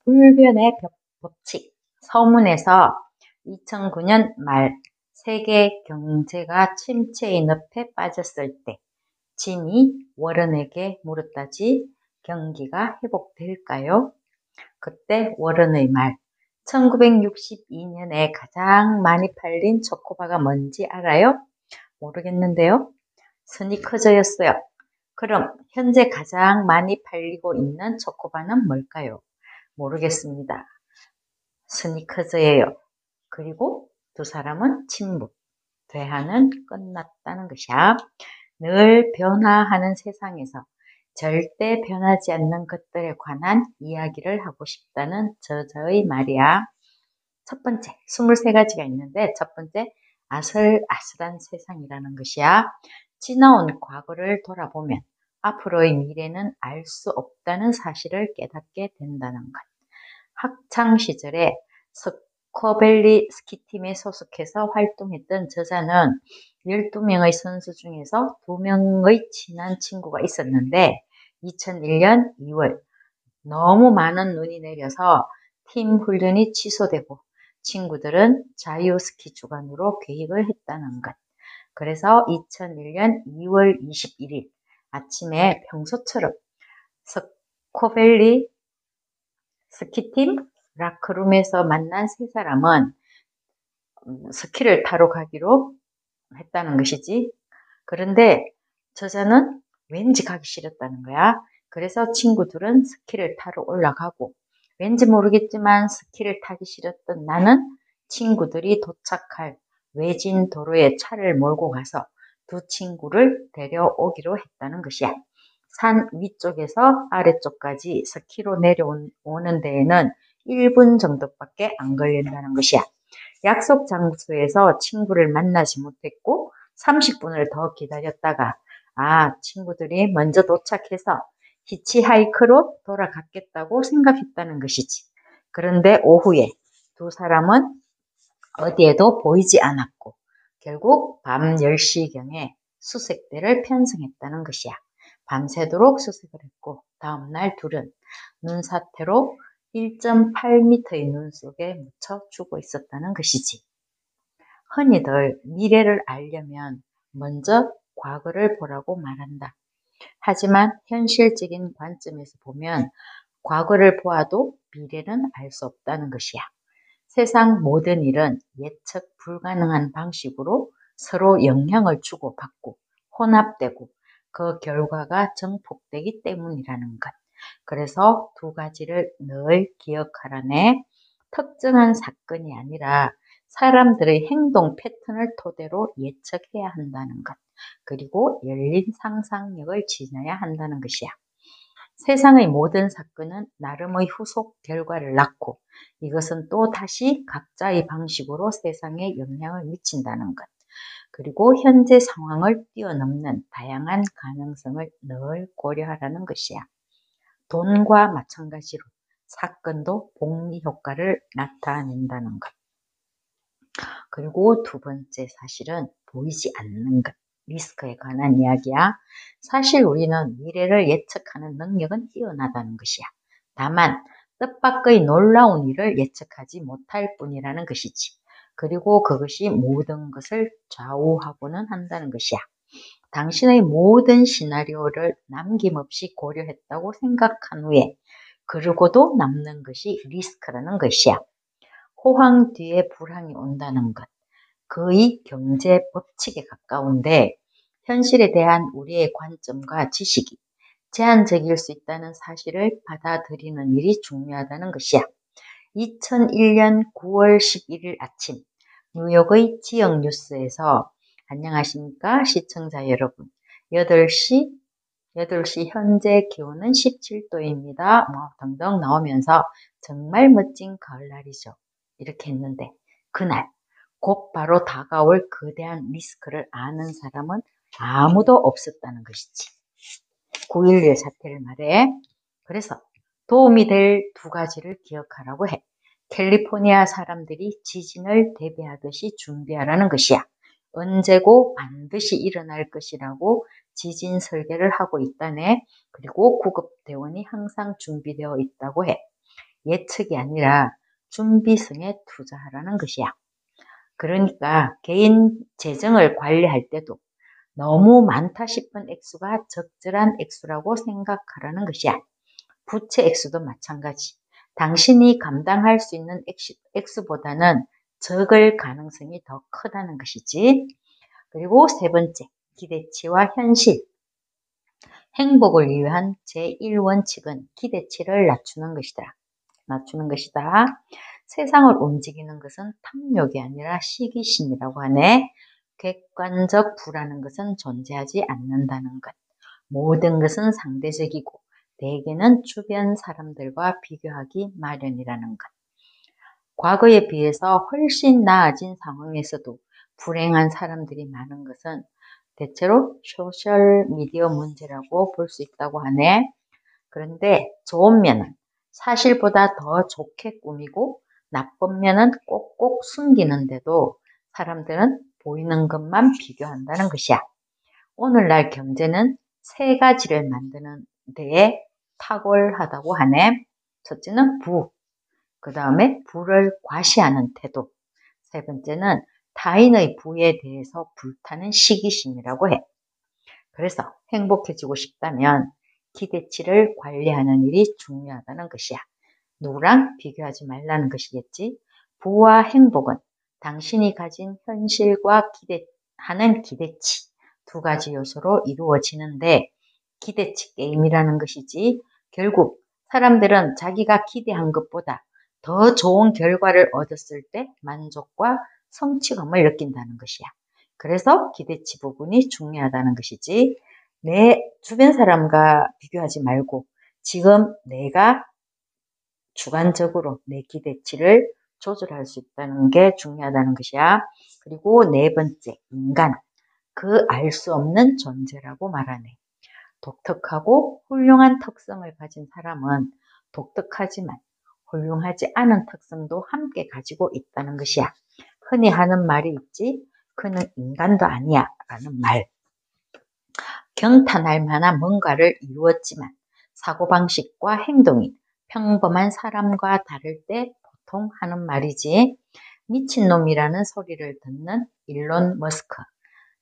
불변의 법칙. 서문에서 2009년 말 세계 경제가 침체의 늪에 빠졌을 때 짐이 워런에게 물었다지 경기가 회복될까요? 그때 워런의 말. 1962년에 가장 많이 팔린 초코바가 뭔지 알아요? 모르겠는데요. 스니커즈였어요. 그럼 현재 가장 많이 팔리고 있는 초코바는 뭘까요? 모르겠습니다. 스니커즈예요. 그리고 두 사람은 침묵. 대화는 끝났다는 것이야. 늘 변화하는 세상에서 절대 변하지 않는 것들에 관한 이야기를 하고 싶다는 저자의 말이야. 첫 번째, 23가지가 있는데 첫 번째, 아슬아슬한 세상이라는 것이야. 지나온 과거를 돌아보면 앞으로의 미래는 알 수 없다는 사실을 깨닫게 된다는 것. 학창 시절에 스코벨리 스키팀에 소속해서 활동했던 저자는 12명의 선수 중에서 2명의 친한 친구가 있었는데 2001년 2월 너무 많은 눈이 내려서 팀 훈련이 취소되고 친구들은 자유스키 주간으로 계획을 했다는 것. 그래서 2001년 2월 21일 아침에 평소처럼 스코벨리 스키팀 라크룸에서 만난 세 사람은 스키를 타러 가기로 했다는 것이지. 그런데 저자는 왠지 가기 싫었다는 거야. 그래서 친구들은 스키를 타러 올라가고 왠지 모르겠지만 스키를 타기 싫었던 나는 친구들이 도착할 외진 도로에 차를 몰고 가서 두 친구를 데려오기로 했다는 것이야. 산 위쪽에서 아래쪽까지 스키로 내려오는 데에는 1분 정도밖에 안 걸린다는 것이야. 약속 장소에서 친구를 만나지 못했고 30분을 더 기다렸다가 친구들이 먼저 도착해서 히치하이크로 돌아갔겠다고 생각했다는 것이지. 그런데 오후에 두 사람은 어디에도 보이지 않았고 결국 밤 10시경에 수색대를 편성했다는 것이야. 밤새도록 수색을 했고 다음날 둘은 눈사태로 1.8m의 눈 속에 묻혀 죽어 있었다는 것이지. 흔히들 미래를 알려면 먼저 과거를 보라고 말한다. 하지만 현실적인 관점에서 보면 과거를 보아도 미래는 알 수 없다는 것이야. 세상 모든 일은 예측 불가능한 방식으로 서로 영향을 주고받고 혼합되고 그 결과가 정폭되기 때문이라는 것. 그래서 두 가지를 늘 기억하라네. 특정한 사건이 아니라 사람들의 행동 패턴을 토대로 예측해야 한다는 것. 그리고 열린 상상력을 지녀야 한다는 것이야. 세상의 모든 사건은 나름의 후속 결과를 낳고 이것은 또 다시 각자의 방식으로 세상에 영향을 미친다는 것. 그리고 현재 상황을 뛰어넘는 다양한 가능성을 늘 고려하라는 것이야. 돈과 마찬가지로 사건도 복리 효과를 나타낸다는 것. 그리고 두 번째 사실은 보이지 않는 것. 리스크에 관한 이야기야. 사실 우리는 미래를 예측하는 능력은 뛰어나다는 것이야. 다만 뜻밖의 놀라운 일을 예측하지 못할 뿐이라는 것이지. 그리고 그것이 모든 것을 좌우하고는 한다는 것이야. 당신의 모든 시나리오를 남김없이 고려했다고 생각한 후에 그러고도 남는 것이 리스크라는 것이야. 호황 뒤에 불황이 온다는 것. 거의 경제 법칙에 가까운데 현실에 대한 우리의 관점과 지식이 제한적일 수 있다는 사실을 받아들이는 일이 중요하다는 것이야. 2001년 9월 11일 아침 뉴욕의 지역 뉴스에서 안녕하십니까 시청자 여러분 8시 현재 기온은 17도입니다. 등등 나오면서 정말 멋진 가을날이죠. 이렇게 했는데 그날 곧 바로 다가올 거대한 리스크를 아는 사람은 아무도 없었다는 것이지. 9.11 사태를 말해. 그래서 도움이 될 두 가지를 기억하라고 해. 캘리포니아 사람들이 지진을 대비하듯이 준비하라는 것이야. 언제고 반드시 일어날 것이라고 지진 설계를 하고 있다네. 그리고 구급대원이 항상 준비되어 있다고 해. 예측이 아니라 준비성에 투자하라는 것이야. 그러니까 개인 재정을 관리할 때도 너무 많다 싶은 액수가 적절한 액수라고 생각하라는 것이야. 부채 액수도 마찬가지. 당신이 감당할 수 있는 액수보다는 적을 가능성이 더 크다는 것이지. 그리고 세 번째, 기대치와 현실. 행복을 위한 제1원칙은 기대치를 낮추는 것이다. 세상을 움직이는 것은 탐욕이 아니라 시기심이라고 하네. 객관적 부라는 것은 존재하지 않는다는 것. 모든 것은 상대적이고 대개는 주변 사람들과 비교하기 마련이라는 것. 과거에 비해서 훨씬 나아진 상황에서도 불행한 사람들이 많은 것은 대체로 소셜미디어 문제라고 볼 수 있다고 하네. 그런데 좋은 면은 사실보다 더 좋게 꾸미고 나쁜 면은 꼭꼭 숨기는데도 사람들은 보이는 것만 비교한다는 것이야. 오늘날 경제는 세 가지를 만드는 데에 탁월하다고 하네. 첫째는 부, 그 다음에 부를 과시하는 태도, 세 번째는 타인의 부에 대해서 불타는 시기심이라고 해. 그래서 행복해지고 싶다면 기대치를 관리하는 일이 중요하다는 것이야. 누구랑 비교하지 말라는 것이겠지. 부와 행복은 당신이 가진 현실과 기대하는 기대치 두 가지 요소로 이루어지는데 기대치 게임이라는 것이지. 결국 사람들은 자기가 기대한 것보다 더 좋은 결과를 얻었을 때 만족과 성취감을 느낀다는 것이야. 그래서 기대치 부분이 중요하다는 것이지. 내 주변 사람과 비교하지 말고 지금 내가 주관적으로 내 기대치를 조절할 수 있다는 게 중요하다는 것이야. 그리고 네 번째, 인간. 그 알 수 없는 존재라고 말하네. 독특하고 훌륭한 특성을 가진 사람은 독특하지만 훌륭하지 않은 특성도 함께 가지고 있다는 것이야. 흔히 하는 말이 있지. 그는 인간도 아니야 라는 말. 경탄할 만한 뭔가를 이루었지만 사고방식과 행동이 평범한 사람과 다를 때 보통 하는 말이지. 미친놈이라는 소리를 듣는 일론 머스크.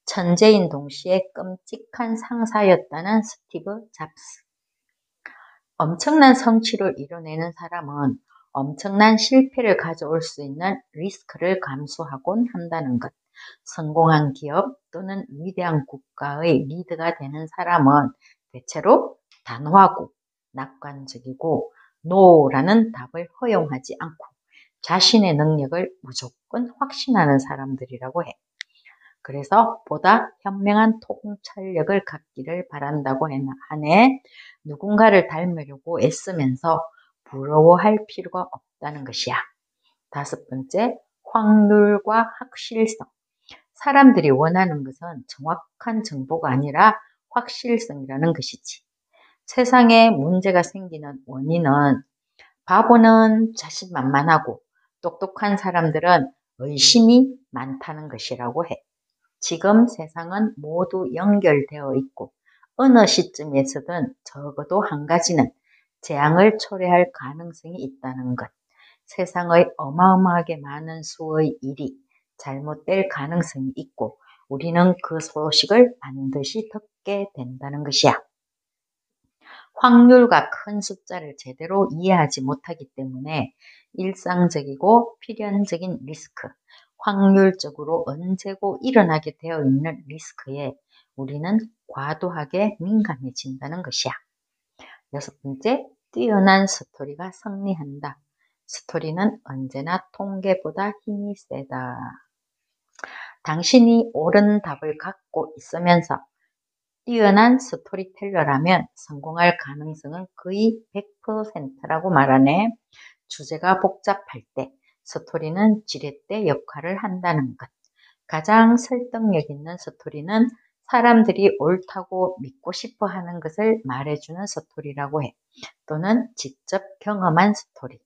천재인 동시에 끔찍한 상사였다는 스티브 잡스. 엄청난 성취를 이뤄내는 사람은 엄청난 실패를 가져올 수 있는 리스크를 감수하곤 한다는 것. 성공한 기업 또는 위대한 국가의 리더가 되는 사람은 대체로 단호하고 낙관적이고 노라는 답을 허용하지 않고 자신의 능력을 무조건 확신하는 사람들이라고 해. 그래서 보다 현명한 통찰력을 갖기를 바란다고 하네. 누군가를 닮으려고 애쓰면서 부러워할 필요가 없다는 것이야. 다섯 번째, 확률과 확실성. 사람들이 원하는 것은 정확한 정보가 아니라 확실성이라는 것이지. 세상에 문제가 생기는 원인은 바보는 자신만만하고 똑똑한 사람들은 의심이 많다는 것이라고 해. 지금 세상은 모두 연결되어 있고 어느 시점에서든 적어도 한 가지는 재앙을 초래할 가능성이 있다는 것. 세상의 어마어마하게 많은 수의 일이 잘못될 가능성이 있고 우리는 그 소식을 반드시 듣게 된다는 것이야. 확률과 큰 숫자를 제대로 이해하지 못하기 때문에 일상적이고 필연적인 리스크, 확률적으로 언제고 일어나게 되어 있는 리스크에 우리는 과도하게 민감해진다는 것이야. 여섯 번째, 뛰어난 스토리가 승리한다. 스토리는 언제나 통계보다 힘이 세다. 당신이 옳은 답을 갖고 있으면서 뛰어난 스토리텔러라면 성공할 가능성은 거의 100%라고 말하네. 주제가 복잡할 때 스토리는 지렛대 역할을 한다는 것. 가장 설득력 있는 스토리는 사람들이 옳다고 믿고 싶어 하는 것을 말해주는 스토리라고 해. 또는 직접 경험한 스토리.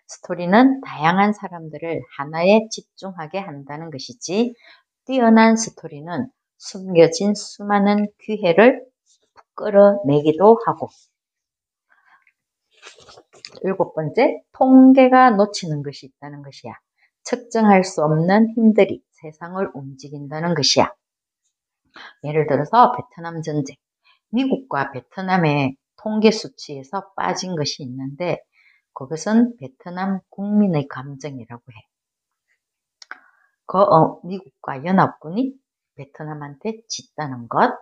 스토리는 다양한 사람들을 하나에 집중하게 한다는 것이지. 뛰어난 스토리는 숨겨진 수많은 기회를 끌어내기도 하고 7번째, 통계가 놓치는 것이 있다는 것이야. 측정할 수 없는 힘들이 세상을 움직인다는 것이야. 예를 들어서 베트남 전쟁. 미국과 베트남의 통계 수치에서 빠진 것이 있는데 그것은 베트남 국민의 감정이라고 해. 미국과 연합군이 베트남한테 짓다는 것,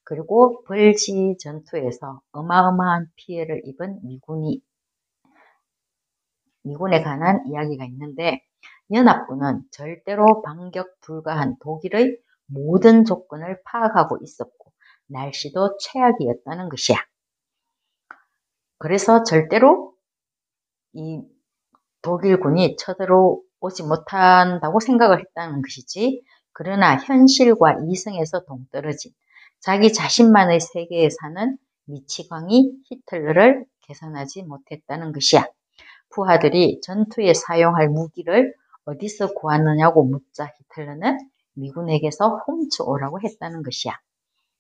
그리고 벌지 전투에서 어마어마한 피해를 입은 미군에 관한 이야기가 있는데 연합군은 절대로 반격 불가한 독일의 모든 조건을 파악하고 있었고 날씨도 최악이었다는 것이야. 그래서 절대로 이 독일군이 쳐들어오지 못한다고 생각을 했다는 것이지. 그러나 현실과 이성에서 동떨어진 자기 자신만의 세계에 사는 미치광이 히틀러를 개선하지 못했다는 것이야. 부하들이 전투에 사용할 무기를 어디서 구하느냐고 묻자 히틀러는 미군에게서 훔쳐오라고 했다는 것이야.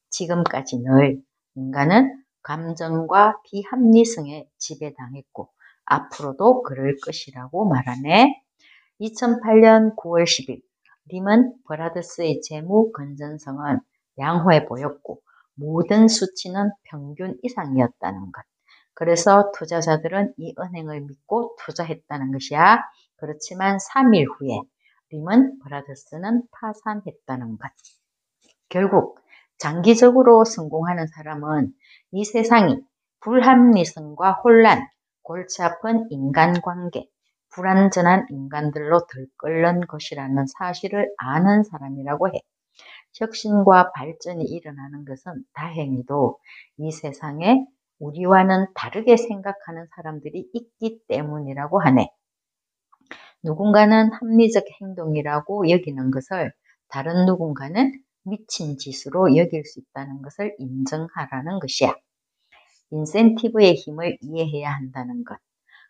지금까지 늘 인간은 감정과 비합리성에 지배당했고 앞으로도 그럴 것이라고 말하네. 2008년 9월 10일 리먼 브라더스의 재무 건전성은 양호해 보였고 모든 수치는 평균 이상이었다는 것. 그래서 투자자들은 이 은행을 믿고 투자했다는 것이야. 그렇지만 3일 후에 리먼 브라더스는 파산했다는 것. 결국 장기적으로 성공하는 사람은 이 세상이 불합리성과 혼란, 골치 아픈 인간관계, 불완전한 인간들로 들끓는 것이라는 사실을 아는 사람이라고 해. 혁신과 발전이 일어나는 것은 다행히도 이 세상에 우리와는 다르게 생각하는 사람들이 있기 때문이라고 하네. 누군가는 합리적 행동이라고 여기는 것을 다른 누군가는 미친 짓으로 여길 수 있다는 것을 인정하라는 것이야. 인센티브의 힘을 이해해야 한다는 것.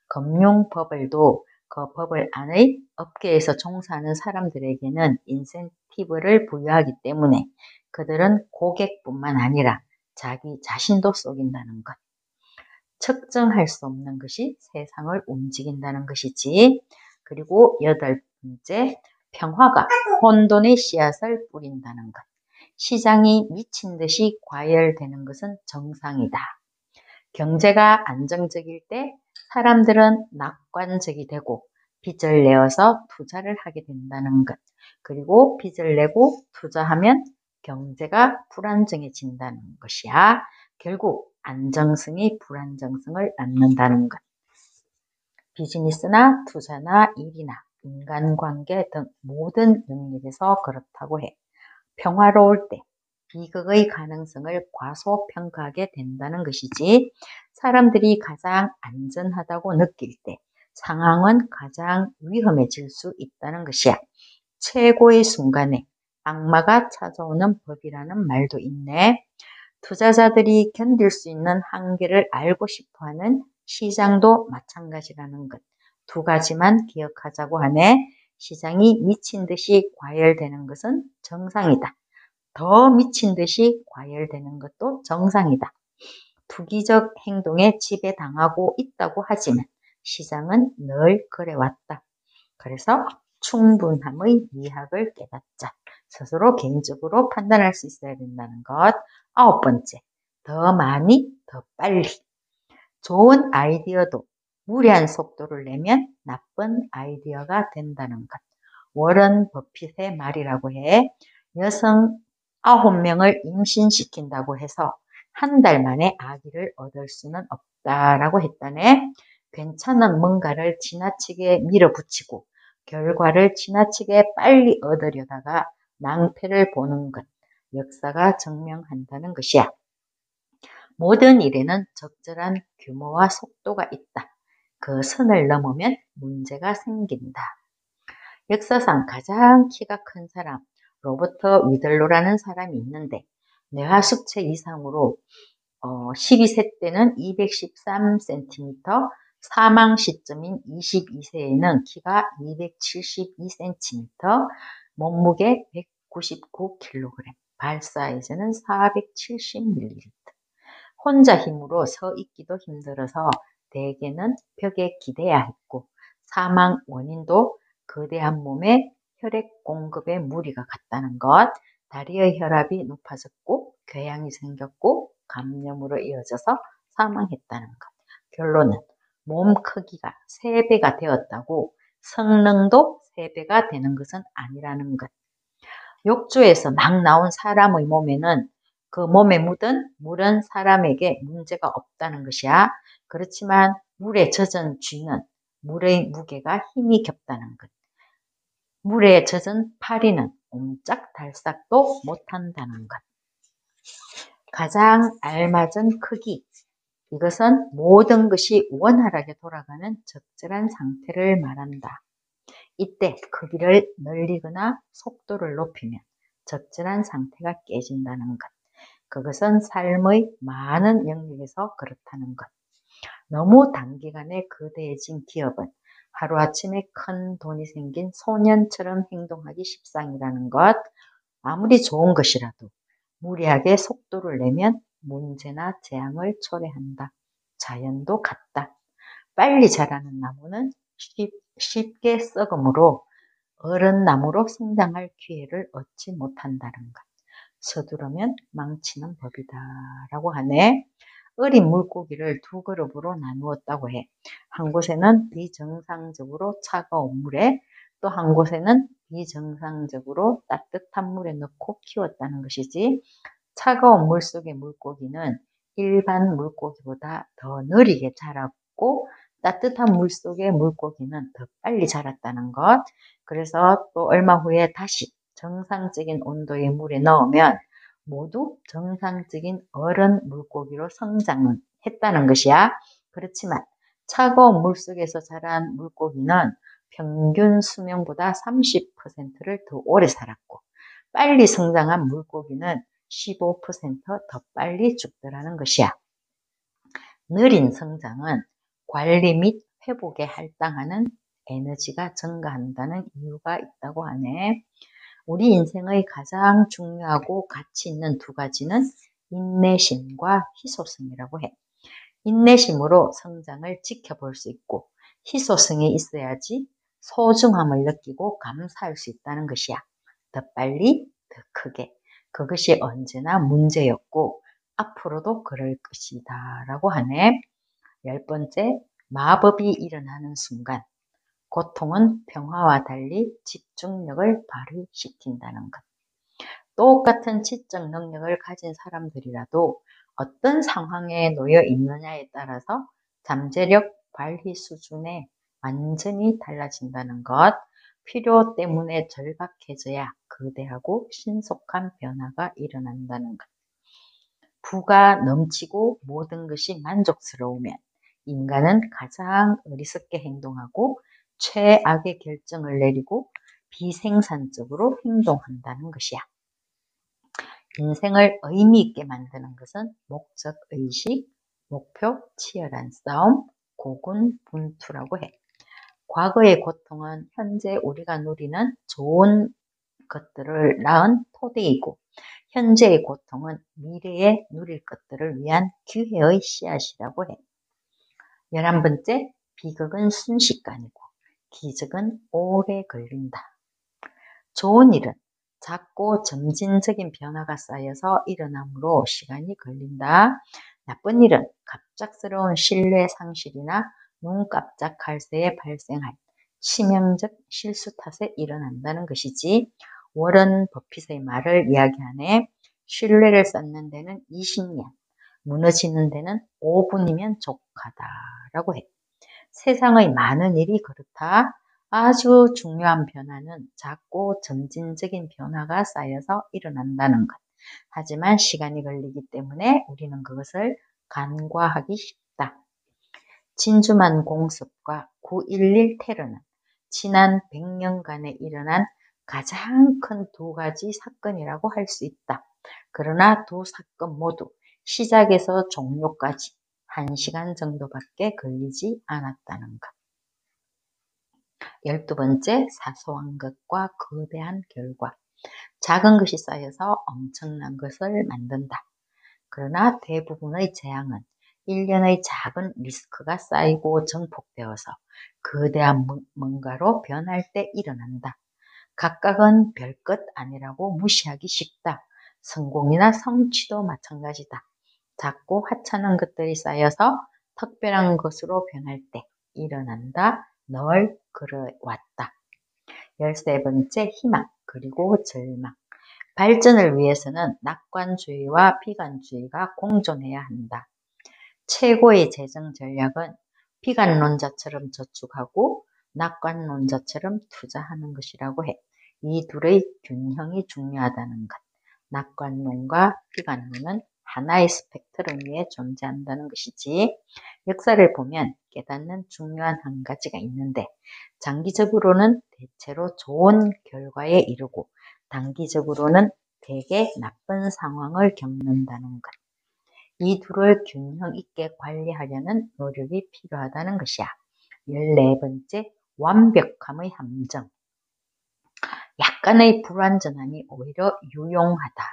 금융버블도 그 버블 안의 업계에서 종사하는 사람들에게는 인센티브를 부여하기 때문에 그들은 고객뿐만 아니라 자기 자신도 속인다는 것. 측정할 수 없는 것이 세상을 움직인다는 것이지. 그리고 8번째, 평화가 혼돈의 씨앗을 뿌린다는 것. 시장이 미친 듯이 과열되는 것은 정상이다. 경제가 안정적일 때 사람들은 낙관적이 되고 빚을 내어서 투자를 하게 된다는 것. 그리고 빚을 내고 투자하면 경제가 불안정해진다는 것이야. 결국 안정성이 불안정성을 낳는다는 것. 비즈니스나 투자나 일이나 인간관계 등 모든 영역에서 그렇다고 해. 평화로울 때 비극의 가능성을 과소평가하게 된다는 것이지. 사람들이 가장 안전하다고 느낄 때 상황은 가장 위험해질 수 있다는 것이야. 최고의 순간에 악마가 찾아오는 법이라는 말도 있네. 투자자들이 견딜 수 있는 한계를 알고 싶어하는 시장도 마찬가지라는 것. 두 가지만 기억하자고 하네. 시장이 미친 듯이 과열되는 것은 정상이다. 더 미친 듯이 과열되는 것도 정상이다. 투기적 행동에 지배당하고 있다고 하지만 시장은 늘 그래왔다. 그래서 충분함의 미학을 깨닫자. 스스로 개인적으로 판단할 수 있어야 된다는 것. 9번째, 더 많이, 더 빨리. 좋은 아이디어도 무리한 속도를 내면 나쁜 아이디어가 된다는 것. 워런 버핏의 말이라고 해. 여성 9명을 임신시킨다고 해서 한 달 만에 아기를 얻을 수는 없다라고 했다네. 괜찮은 뭔가를 지나치게 밀어붙이고 결과를 지나치게 빨리 얻으려다가 낭패를 보는 것. 역사가 증명한다는 것이야. 모든 일에는 적절한 규모와 속도가 있다. 그 선을 넘으면 문제가 생긴다. 역사상 가장 키가 큰 사람, 로버트 위들로라는 사람이 있는데 뇌하수체 이상으로 12세 때는 213cm, 사망 시점인 22세에는 키가 272cm, 몸무게 199kg, 발 사이즈는 470ml. 혼자 힘으로 서 있기도 힘들어서 대개는 벽에 기대야 했고 사망 원인도 거대한 몸에 혈액 공급에 무리가 갔다는 것, 다리의 혈압이 높아졌고 궤양이 생겼고 감염으로 이어져서 사망했다는 것. 결론은 몸 크기가 3배가 되었다고 성능도 3배가 되는 것은 아니라는 것. 욕조에서 막 나온 사람의 몸에는 그 몸에 묻은 물은 사람에게 문제가 없다는 것이야. 그렇지만 물에 젖은 쥐는 물의 무게가 힘이 겹다는 것. 물에 젖은 파리는 옴짝달싹도 못한다는 것. 가장 알맞은 크기. 이것은 모든 것이 원활하게 돌아가는 적절한 상태를 말한다. 이때 크기를 늘리거나 속도를 높이면 적절한 상태가 깨진다는 것. 그것은 삶의 많은 영역에서 그렇다는 것. 너무 단기간에 거대해진 기업은 하루아침에 큰 돈이 생긴 소년처럼 행동하기 십상이라는 것. 아무리 좋은 것이라도 무리하게 속도를 내면 문제나 재앙을 초래한다. 자연도 같다. 빨리 자라는 나무는 쉽게 썩으므로 어른 나무로 성장할 기회를 얻지 못한다는 것. 서두르면 망치는 법이다 라고 하네. 어린 물고기를 2그룹으로 나누었다고 해. 한 곳에는 비정상적으로 차가운 물에, 또 한 곳에는 비정상적으로 따뜻한 물에 넣고 키웠다는 것이지. 차가운 물 속의 물고기는 일반 물고기보다 더 느리게 자랐고 따뜻한 물 속의 물고기는 더 빨리 자랐다는 것. 그래서 또 얼마 후에 다시 정상적인 온도의 물에 넣으면 모두 정상적인 어른 물고기로 성장을 했다는 것이야. 그렇지만 차가운 물 속에서 자란 물고기는 평균 수명보다 30%를 더 오래 살았고 빨리 성장한 물고기는 15%더 빨리 죽더라는 것이야. 느린 성장은 관리 및 회복에 할당하는 에너지가 증가한다는 이유가 있다고 하네. 우리 인생의 가장 중요하고 가치 있는 2가지는 인내심과 희소성이라고 해. 인내심으로 성장을 지켜볼 수 있고 희소성이 있어야지 소중함을 느끼고 감사할 수 있다는 것이야. 더 빨리, 더 크게. 그것이 언제나 문제였고 앞으로도 그럴 것이다 라고 하네. 10번째, 마법이 일어나는 순간 고통은 평화와 달리 집중력을 발휘시킨다는 것. 똑같은 지적 능력을 가진 사람들이라도 어떤 상황에 놓여 있느냐에 따라서 잠재력 발휘 수준에 완전히 달라진다는 것. 필요 때문에 절박해져야 거대하고 신속한 변화가 일어난다는 것. 부가 넘치고 모든 것이 만족스러우면 인간은 가장 어리석게 행동하고 최악의 결정을 내리고 비생산적으로 행동한다는 것이야. 인생을 의미 있게 만드는 것은 목적의식, 목표, 치열한 싸움, 고군분투라고 해. 과거의 고통은 현재 우리가 누리는 좋은 것들을 낳은 토대이고 현재의 고통은 미래에 누릴 것들을 위한 기회의 씨앗이라고 해. 11번째, 비극은 순식간이고 기적은 오래 걸린다. 좋은 일은 작고 점진적인 변화가 쌓여서 일어나므로 시간이 걸린다. 나쁜 일은 갑작스러운 신뢰 상실이나 눈 깜짝할 새에 발생할 치명적 실수 탓에 일어난다는 것이지. 워런 버핏의 말을 이야기하네. 신뢰를 쌓는 데는 20년, 무너지는 데는 5분이면 족하다라고 해. 세상의 많은 일이 그렇다. 아주 중요한 변화는 작고 점진적인 변화가 쌓여서 일어난다는 것. 하지만 시간이 걸리기 때문에 우리는 그것을 간과하기 쉽다. 진주만 공습과 9.11 테러는 지난 100년간에 일어난 가장 큰 2가지 사건이라고 할 수 있다. 그러나 2 사건 모두 시작에서 종료까지 1시간 정도밖에 걸리지 않았다는 것. 12번째, 사소한 것과 거대한 결과. 작은 것이 쌓여서 엄청난 것을 만든다. 그러나 대부분의 재앙은 일련의 작은 리스크가 쌓이고 정폭되어서 거대한 뭔가로 변할 때 일어난다. 각각은 별것 아니라고 무시하기 쉽다. 성공이나 성취도 마찬가지다. 작고 하찮은 것들이 쌓여서 특별한 것으로 변할 때 일어난다. 늘 그래왔다. 13번째 희망 그리고 절망. 발전을 위해서는 낙관주의와 비관주의가 공존해야 한다. 최고의 재정 전략은 비관론자처럼 저축하고 낙관론자처럼 투자하는 것이라고 해. 이 둘의 균형이 중요하다는 것. 낙관론과 비관론은 하나의 스펙트럼 위에 존재한다는 것이지. 역사를 보면 깨닫는 중요한 한 가지가 있는데 장기적으로는 대체로 좋은 결과에 이르고 단기적으로는 되게 나쁜 상황을 겪는다는 것. 이 둘을 균형 있게 관리하려는 노력이 필요하다는 것이야. 14번째, 완벽함의 함정. 약간의 불완전함이 오히려 유용하다.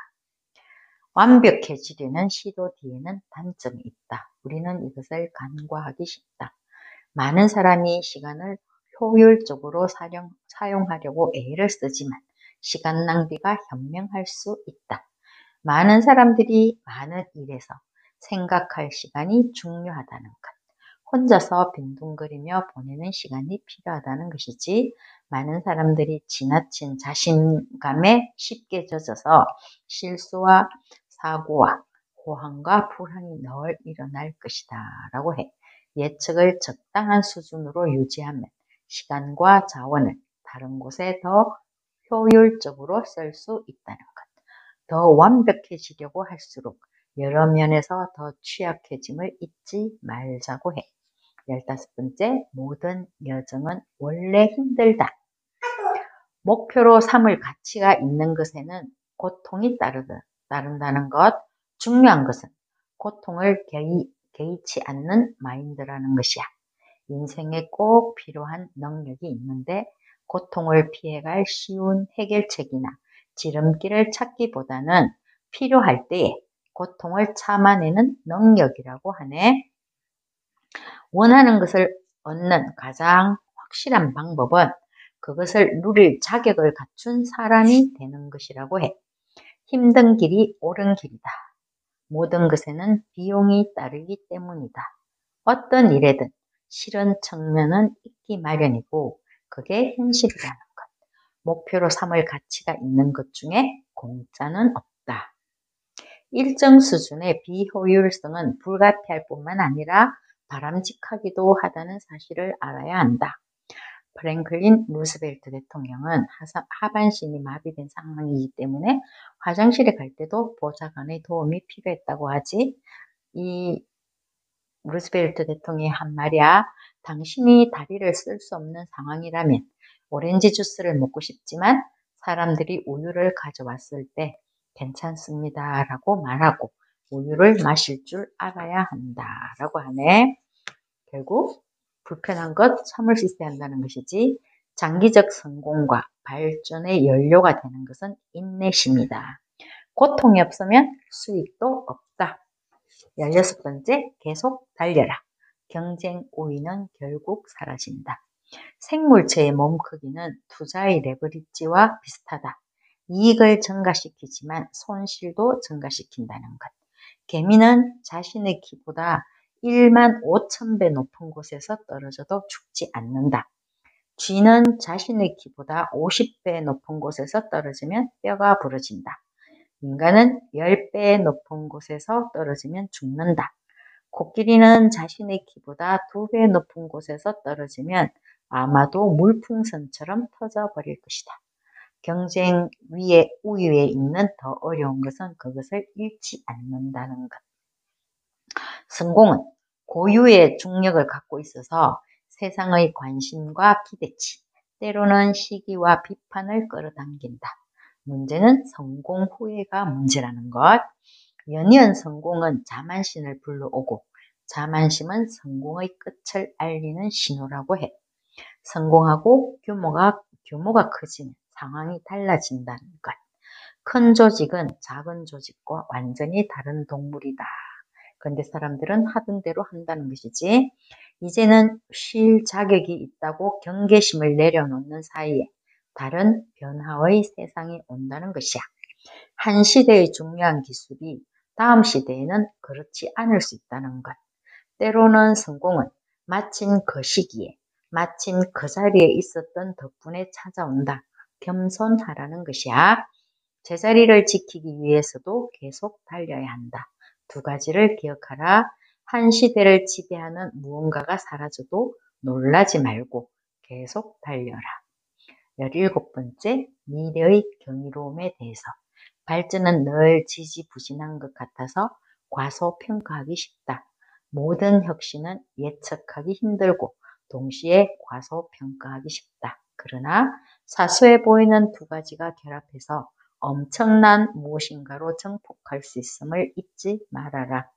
완벽해지려는 시도 뒤에는 단점이 있다. 우리는 이것을 간과하기 쉽다. 많은 사람이 시간을 효율적으로 사용하려고 애를 쓰지만 시간 낭비가 현명할 수 있다. 많은 사람들이 많은 일에서 생각할 시간이 중요하다는 것. 혼자서 빈둥거리며 보내는 시간이 필요하다는 것이지 많은 사람들이 지나친 자신감에 쉽게 젖어서 실수와 사고와 호황과 불황이 늘 일어날 것이다 라고 해. 예측을 적당한 수준으로 유지하면 시간과 자원을 다른 곳에 더 효율적으로 쓸 수 있다는 것. 더 완벽해지려고 할수록 여러 면에서 더 취약해짐을 잊지 말자고 해. 15번째, 모든 여정은 원래 힘들다. 목표로 삼을 가치가 있는 것에는 고통이 따른다는 것. 중요한 것은 고통을 개의치 않는 마인드라는 것이야. 인생에 꼭 필요한 능력이 있는데 고통을 피해갈 쉬운 해결책이나 지름길을 찾기보다는 필요할 때에 고통을 참아내는 능력이라고 하네. 원하는 것을 얻는 가장 확실한 방법은 그것을 누릴 자격을 갖춘 사람이 되는 것이라고 해. 힘든 길이 옳은 길이다. 모든 것에는 비용이 따르기 때문이다. 어떤 일에든 싫은 측면은 있기 마련이고 그게 현실이라는 것. 목표로 삼을 가치가 있는 것 중에 공짜는 없다. 일정 수준의 비효율성은 불가피할 뿐만 아니라 바람직하기도 하다는 사실을 알아야 한다. 프랭클린 루스벨트 대통령은 하반신이 마비된 상황이기 때문에 화장실에 갈 때도 보좌관의 도움이 필요했다고 하지. 이 루스벨트 대통령이 한 말이야. 당신이 다리를 쓸 수 없는 상황이라면 오렌지 주스를 먹고 싶지만 사람들이 우유를 가져왔을 때 괜찮습니다 라고 말하고 우유를 마실 줄 알아야 한다 라고 하네. 결국 불편한 것 참을 수 있어야 한다는 것이지 장기적 성공과 발전의 연료가 되는 것은 인내심이다. 고통이 없으면 수익도 없다. 16번째, 계속 달려라. 경쟁 우위는 결국 사라진다. 생물체의 몸 크기는 투자의 레버리지와 비슷하다. 이익을 증가시키지만 손실도 증가시킨다는 것. 개미는 자신의 키보다 1만 5천 배 높은 곳에서 떨어져도 죽지 않는다. 쥐는 자신의 키보다 50배 높은 곳에서 떨어지면 뼈가 부러진다. 인간은 10배 높은 곳에서 떨어지면 죽는다. 코끼리는 자신의 키보다 2배 높은 곳에서 떨어지면 아마도 물풍선처럼 터져버릴 것이다. 경쟁 우위에 있는 더 어려운 것은 그것을 잃지 않는다는 것. 성공은 고유의 중력을 갖고 있어서 세상의 관심과 기대치, 때로는 시기와 비판을 끌어당긴다. 문제는 성공 후회가 문제라는 것. 연이은 성공은 자만심을 불러오고 자만심은 성공의 끝을 알리는 신호라고 해. 성공하고 규모가 커지면 상황이 달라진다는 것. 큰 조직은 작은 조직과 완전히 다른 동물이다. 그런데 사람들은 하던 대로 한다는 것이지. 이제는 쉴 자격이 있다고 경계심을 내려놓는 사이에 다른 변화의 세상이 온다는 것이야. 한 시대의 중요한 기술이 다음 시대에는 그렇지 않을 수 있다는 것. 때로는 성공은 마침 그 시기에, 마침 그 자리에 있었던 덕분에 찾아온다. 겸손하라는 것이야. 제자리를 지키기 위해서도 계속 달려야 한다. 두 가지를 기억하라. 한 시대를 지배하는 무언가가 사라져도 놀라지 말고 계속 달려라. 17번째, 미래의 경이로움에 대해서. 발전은 늘 지지부진한 것 같아서 과소평가하기 쉽다. 모든 혁신은 예측하기 힘들고 동시에 과소평가하기 쉽다. 그러나 사소해 보이는 두 가지가 결합해서 엄청난 무엇인가로 정복할 수 있음을 잊지 말아라.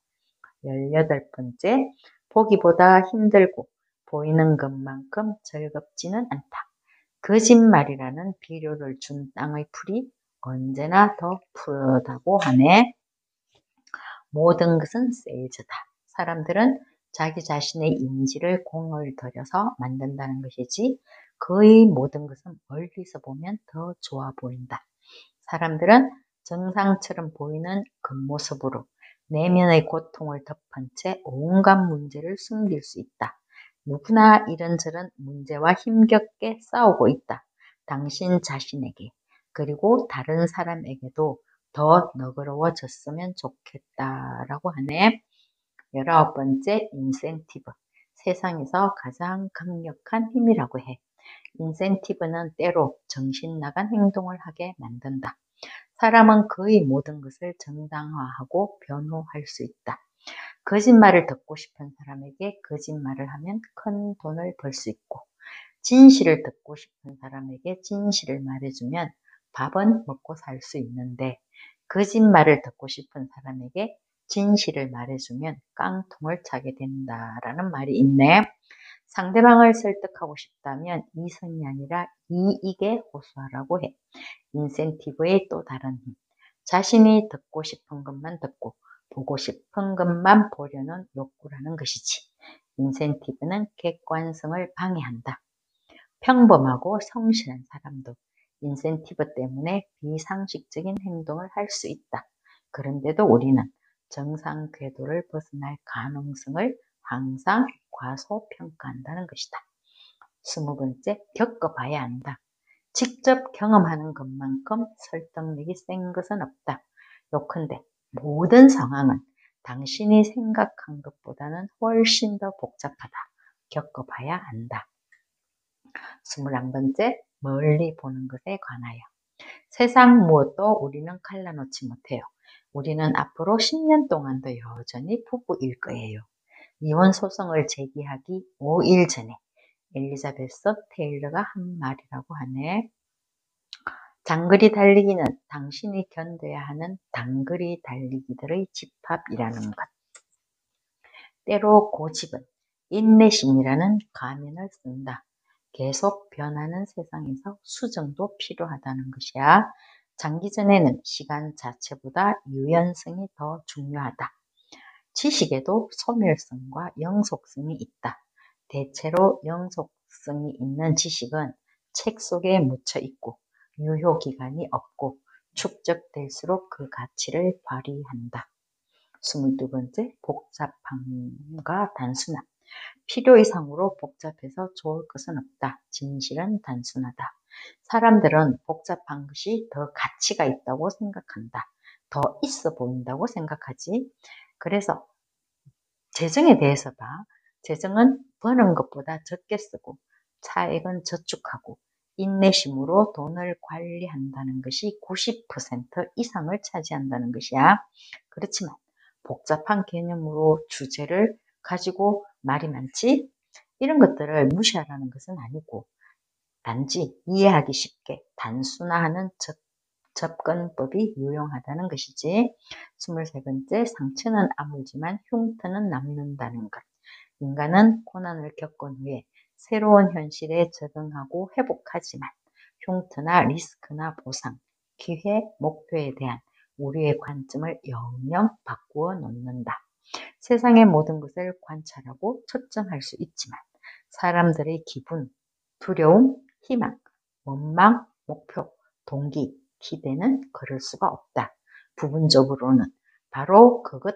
18번째, 보기보다 힘들고 보이는 것만큼 즐겁지는 않다. 거짓말이라는 비료를 준 땅의 풀이 언제나 더 푸르다고 하네. 모든 것은 세일즈다. 사람들은 자기 자신의 인지를 공을 들여서 만든다는 것이지 거의 모든 것은 멀리서 보면 더 좋아 보인다. 사람들은 정상처럼 보이는 겉모습으로 내면의 고통을 덮은 채 온갖 문제를 숨길 수 있다. 누구나 이런저런 문제와 힘겹게 싸우고 있다. 당신 자신에게 그리고 다른 사람에게도 더 너그러워졌으면 좋겠다라고 하네. 19번째, 인센티브. 세상에서 가장 강력한 힘이라고 해. 인센티브는 때로 정신 나간 행동을 하게 만든다. 사람은 거의 모든 것을 정당화하고 변호할 수 있다. 거짓말을 듣고 싶은 사람에게 거짓말을 하면 큰 돈을 벌 수 있고, 진실을 듣고 싶은 사람에게 진실을 말해주면 밥은 먹고 살 수 있는데, 거짓말을 듣고 싶은 사람에게 진실을 말해주면 깡통을 차게 된다라는 말이 있네. 상대방을 설득하고 싶다면 이성이 아니라 이익에 호소하라고 해. 인센티브의 또 다른 힘. 자신이 듣고 싶은 것만 듣고 보고 싶은 것만 보려는 욕구라는 것이지. 인센티브는 객관성을 방해한다. 평범하고 성실한 사람도 인센티브 때문에 비상식적인 행동을 할 수 있다. 그런데도 우리는 정상 궤도를 벗어날 가능성을 항상 과소평가한다는 것이다. 20번째, 겪어봐야 한다. 직접 경험하는 것만큼 설득력이 센 것은 없다. 요컨대 모든 상황은 당신이 생각한 것보다는 훨씬 더 복잡하다. 겪어봐야 한다. 21번째, 멀리 보는 것에 관하여. 세상 무엇도 우리는 갈라놓지 못해요. 우리는 앞으로 10년 동안도 여전히 부부일 거예요. 이혼 소송을 제기하기 5일 전에 엘리자베스 테일러가 한 말이라고 하네. 장거리 달리기는 당신이 견뎌야 하는 단거리 달리기들의 집합이라는 것. 때로 고집은 인내심이라는 가면을 쓴다. 계속 변하는 세상에서 수정도 필요하다는 것이야. 장기전에는 시간 자체보다 유연성이 더 중요하다. 지식에도 소멸성과 영속성이 있다. 대체로 영속성이 있는 지식은 책 속에 묻혀 있고 유효기간이 없고 축적될수록 그 가치를 발휘한다. 22번째, 복잡함과 단순함. 필요 이상으로 복잡해서 좋을 것은 없다. 진실은 단순하다. 사람들은 복잡한 것이 더 가치가 있다고 생각한다. 더 있어 보인다고 생각하지. 그래서 재정에 대해서 봐. 재정은 버는 것보다 적게 쓰고 차액은 저축하고 인내심으로 돈을 관리한다는 것이 90% 이상을 차지한다는 것이야. 그렇지만 복잡한 개념으로 주제를 가지고 말이 많지? 이런 것들을 무시하라는 것은 아니고 단지 이해하기 쉽게 단순화하는 접근법이 유용하다는 것이지. 23번째, 상처는 아물지만 흉터는 남는다는 것. 인간은 고난을 겪은 후에 새로운 현실에 적응하고 회복하지만 흉터나 리스크나 보상, 기회, 목표에 대한 우리의 관점을 영영 바꾸어 놓는다. 세상의 모든 것을 관찰하고 측정할 수 있지만 사람들의 기분, 두려움, 희망, 원망, 목표, 동기, 기대는 그럴 수가 없다. 부분적으로는 바로 그것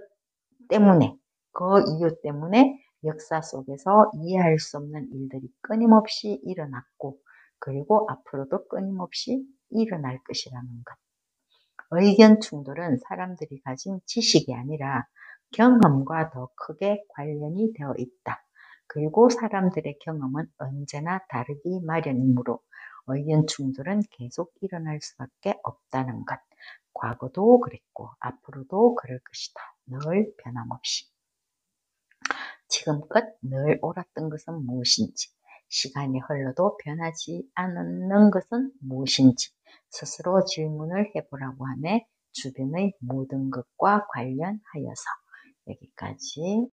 때문에, 그 이유 때문에 역사 속에서 이해할 수 없는 일들이 끊임없이 일어났고, 그리고 앞으로도 끊임없이 일어날 것이라는 것. 의견 충돌은 사람들이 가진 지식이 아니라 경험과 더 크게 관련이 되어 있다. 그리고 사람들의 경험은 언제나 다르기 마련이므로 의견 충돌은 계속 일어날 수밖에 없다는 것. 과거도 그랬고 앞으로도 그럴 것이다. 늘 변함없이. 지금껏 늘 옳았던 것은 무엇인지, 시간이 흘러도 변하지 않는 것은 무엇인지 스스로 질문을 해보라고 하네. 주변의 모든 것과 관련하여서 여기까지